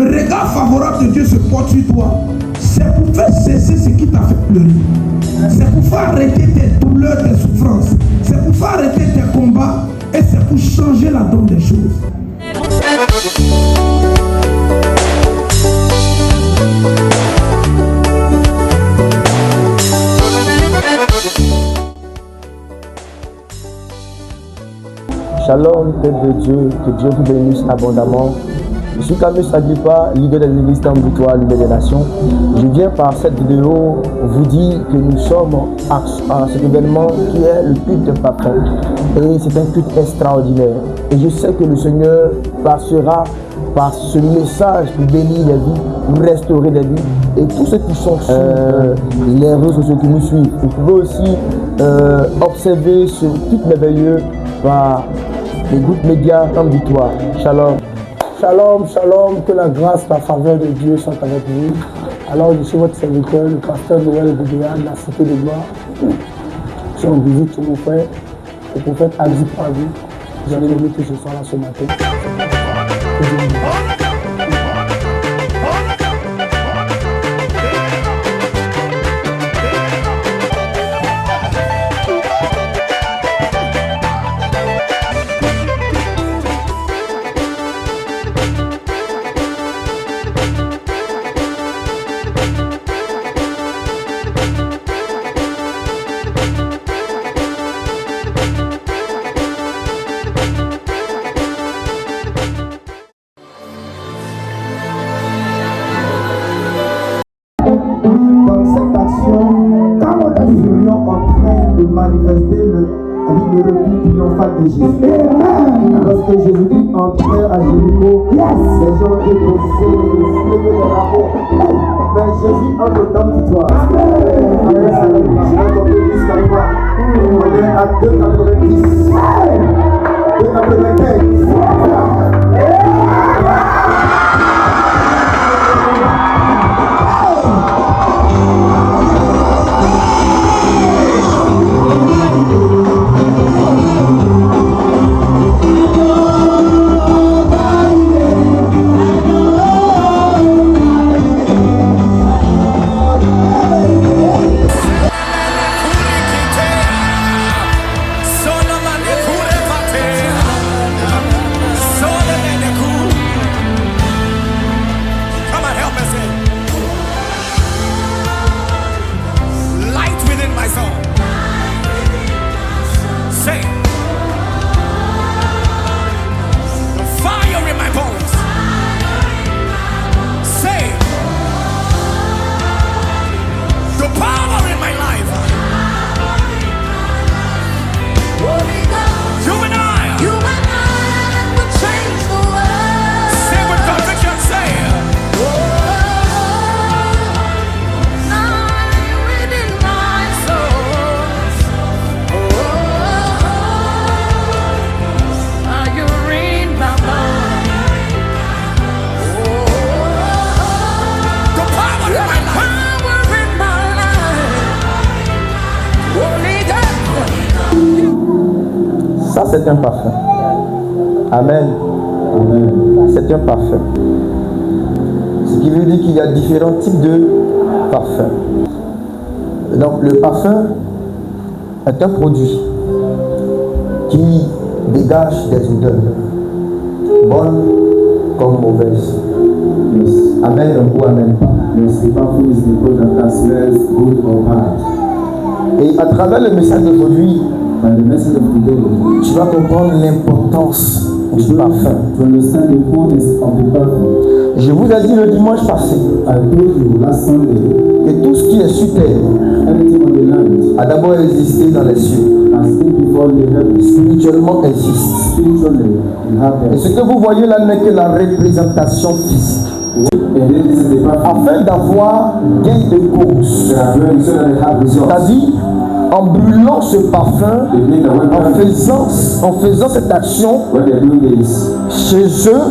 le regard favorable de Dieu se porte sur toi, c'est pour faire cesser ce qui t'a fait pleurer. C'est pour faire arrêter tes douleurs, tes souffrances. C'est pour faire arrêter tes combats. Et c'est pour changer la donne des choses. Shalom, peuple de Dieu, que Dieu vous bénisse abondamment. Je suis Camus Agrippa, leader de l'église Temple Victoire, leader des nations. Je viens par cette vidéo vous dire que nous sommes à cet événement qui est le culte de parfum. Et c'est un culte extraordinaire. Et je sais que le Seigneur passera par ce message pour bénir les vies, pour restaurer les vies. Et tous ceux qui sont sur les réseaux sociaux qui nous suivent, vous pouvez aussi observer ce culte merveilleux par les groupes médias Temple Victoire. Shalom. Shalom, shalom, que la grâce, la faveur de Dieu soit avec vous. Alors, je suis votre serviteur, le pasteur Noël Boudéa de la Cité de Gloire. Je suis en visite chez mon frère, le prophète Adi Pavi. J'en ai aimé que je sois là ce matin. Manifester le retour triomphal de Jésus. Lorsque Jésus dit entrer à Jéricho, les gens étaient posés, lever les drapeaux. Mais Jésus entre dans le victoire. On est à 2,90. 2,95. Ça, c'est un parfum. Amen. Amen. C'est un parfum. Ce qui veut dire qu'il y a différents types de parfums. Donc, le parfum est un produit qui dégage des odeurs, bonnes comme mauvaises. Yes. Amen ou amen pas. Yes, the parfum is the product that smells good or bad. Et à travers le message d'aujourd'hui, by the message of today, tu vas comprendre l'importance du parfum. To understand the importance of the perfume. Je vous ai dit le dimanche passé I told you last Sunday que tout ce qui est sur terre anything on the land a d'abord existé dans les cieux. has been before the heavens. Spirituellement existe. Spiritually, we have Et ce que vous voyez là n'est que la représentation physique. Afin d'avoir gain de cause. C'est-à-dire, en brûlant ce parfum, en faisant cette action, chez eux,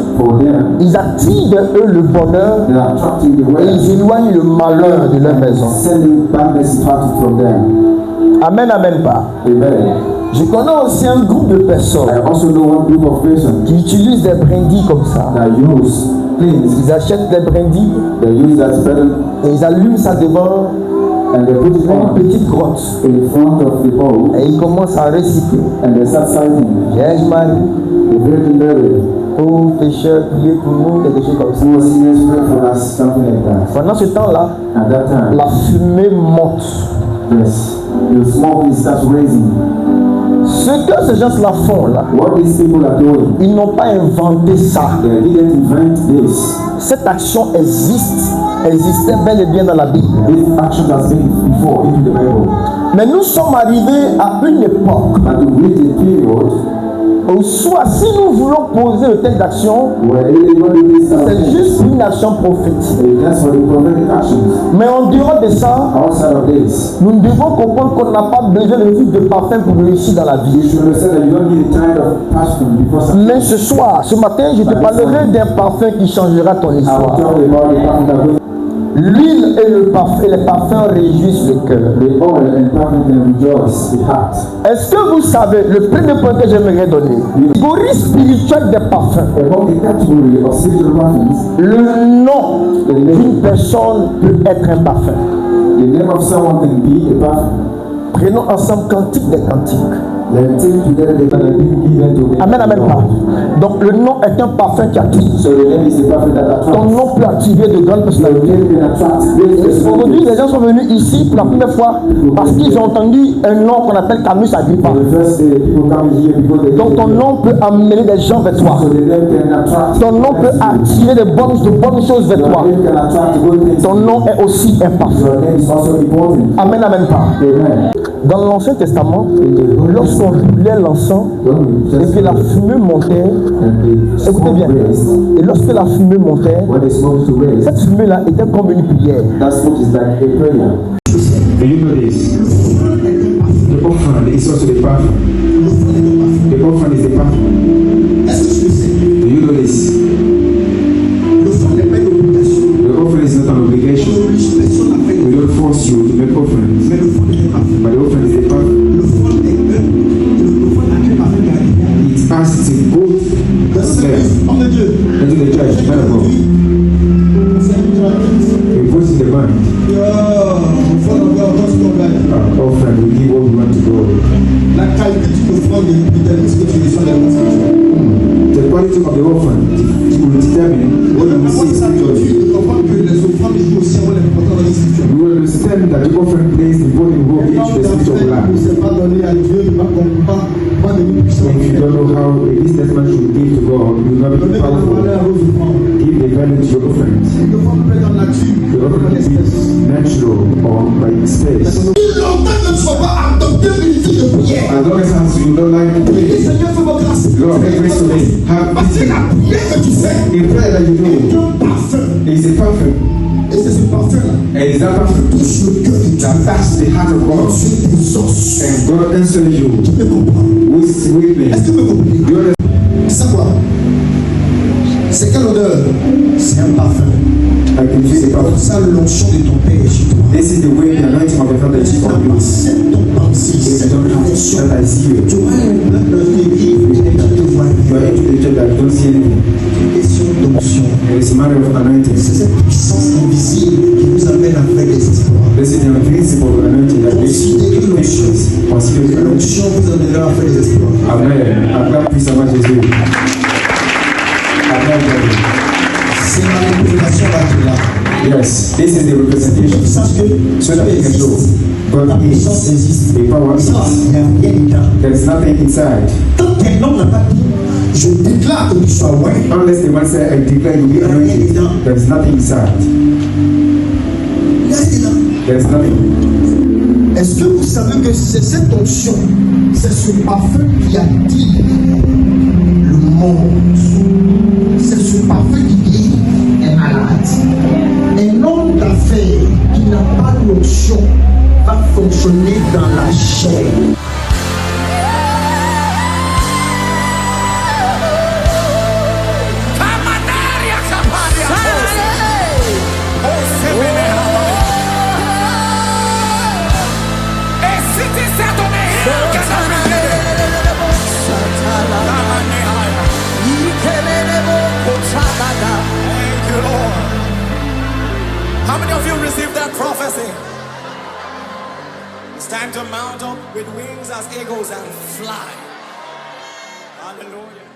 ils attirent de eux le bonheur et ils éloignent le malheur de leur maison. Amen, amen pas. Je connais aussi un groupe de personnes qui utilisent des brindilles comme ça cleansed, ils achètent des brindilles they use that pedal et ils allument ça devant and they put it une on petite grotte. in front of the bowl Et ils commencent à réciter. and they start citing Vierge Marie, the Virgin Mary. ô pécheurs, priez pour nous, quelque chose comme ça. Who was sinners pray for us, something like that. Pendant ce temps-là, At that time, la fumée monte. yes, the smoke starts raising. Ce que ces gens-là font là, What these people are doing, ils n'ont pas inventé ça. they didn't invent this. Cette action existait bel et bien dans la Bible. This action has been before into the Bible. Mais nous sommes arrivés à une époque And we reach a period où soit si nous voulons poser de telles actions, where everybody is c'est juste une action prophétique. that's for the prophetic actions. Mais en dehors de ça, Outside of this, nous devons comprendre qu'on n'a pas besoin de vivre de parfum pour réussir dans la you vie. should understand that you don't need a kind of passion before something. Mais ce soir, ce matin, je te parlerai d'un parfum qui changera ton I will histoire. talk about the passion that will L'huile et le parfum, les parfums réjouissent le cœur. the oil and passion can rejoice the heart. Est-ce que vous savez, le premier point que j'aimerais donner, catégorie spirituelle des parfums, About the category of spiritual passions, le nom d'une personne peut être un parfum. the name of someone can be a passion. Prenons ensemble Cantique des Cantiques. Let's take together the kind of being given to the Amen, amen, pas. Donc le nom est un parfum qui attire. So the name is the passion that Ton attracts. nom peut attirer de grandes The personnalités. name can attract great Aujourd'hui, les personalities. gens sont venus ici pour la première fois parce qu'ils ont entendu un nom qu'on appelle Camus Agrippa. The first day people come here because they Donc ton nom peut amener des gens vers toi. so the name can attract. Ton nom peut attirer de bonnes choses vers Your toi. name can attract good things. Ton nom est aussi un parfum. Your name is also important. Amen, amen, pas. Amen. Dans l'Ancien Testament, lorsqu'on brûlait l'encens et que la fumée montait, And the écoutez smoke bien, raised. et lorsque la fumée montait, When the smoke to raise, cette fumée-là était comme une prière. that smoke is like a prayer. Do you know this? The offering is also the path. The offering is the path. Est-ce que tu le sais? Do you know this? Le fond n'est pas une obligation. The offering is not an On obligation. n'oblige personne à faire. We don't force you to make offerings. Mais le fond n'est pas fait. But the offering is the path. Le fond est le fond n'a qu'un parfum d'arrière. It asks to go Dans ce there pays, homme de Dieu. into the church. Man of God. C'est une tradition. We put in the mind. Il faut avoir dans ce qu'on gagne. Our offering, we give what we want to go. La qualité d'une offrande détermine ce que tu reçois de la scripture. The quality of the offering will determine what you see spiritually. Tu comprends que les offrandes jouent aussi un rôle important dans les scriptures. You will understand that the offering plays an important role in Quand the spiritual on life. ne sait pas donner à Dieu, il ne va pas devenir puissant. If you don't know how this testament should give to God, you will not be Donner de la powerful. valeur aux offrandes. Give the value to your offerings. Une offrande peut être en nature, The peut être en offering espèce. is natural or by space. Longtemps que tu ne sois pas adopté une vie de prière. As long as you don't like to Et pray, Seigneur, fais votre grâce. Lord, have grace to me. Have Parce que pity. la prière que tu fais The prayer that you est do un parfum. is a perfume. Et c'est ce parfum-là And it's that perfume touche le cœur de Dieu. that touches the heart of God. C'est une puissance. And God answers you Tu me comprends? with Est-ce weakness. que tu me comprends? You understand? C'est quoi? C'est quelle odeur? C'est un parfum. I can use C'est the comme perfume. ça l'onction de ton Père est chez toi. This is the way the anointing of the Father is on you. C'est ton pensée, It's c'est ton the direction. that I see you. Tu vois l'église, tu ne vois You are rien. into the church that you don't see anything. Question d'onction. And it's a matter of anointing. C'est cette puissance invisible qui nous amène à faire des exploits. This is the principle of anointing that makes you Considérez l'onction. Consider the anointing. L'onction vous amènera à faire des exploits. Amen. Acclame puissamment Jésus. Acclame Jésus. C'est ma représentation là. Yes, this is the representation. Sache que So that you can know la God is, puissance existe. the power Ça, is. il n'y a rien dedans. There is nothing inside. Tant qu'un homme n'a pas dit, je déclare que tu sois ouais. Unless the man say, I declare you be anointed, there is nothing inside. Il y a rien dedans. There is nothing. Est-ce que vous savez que c'est cette onction, c'est ce parfum qui attire le monde? C'est ce parfum qui guérit un malade. Un homme d'affaires qui n'a pas l'onction va fonctionner dans la chair. How many of you received that prophecy? It's time to mount up with wings as eagles and fly. Hallelujah.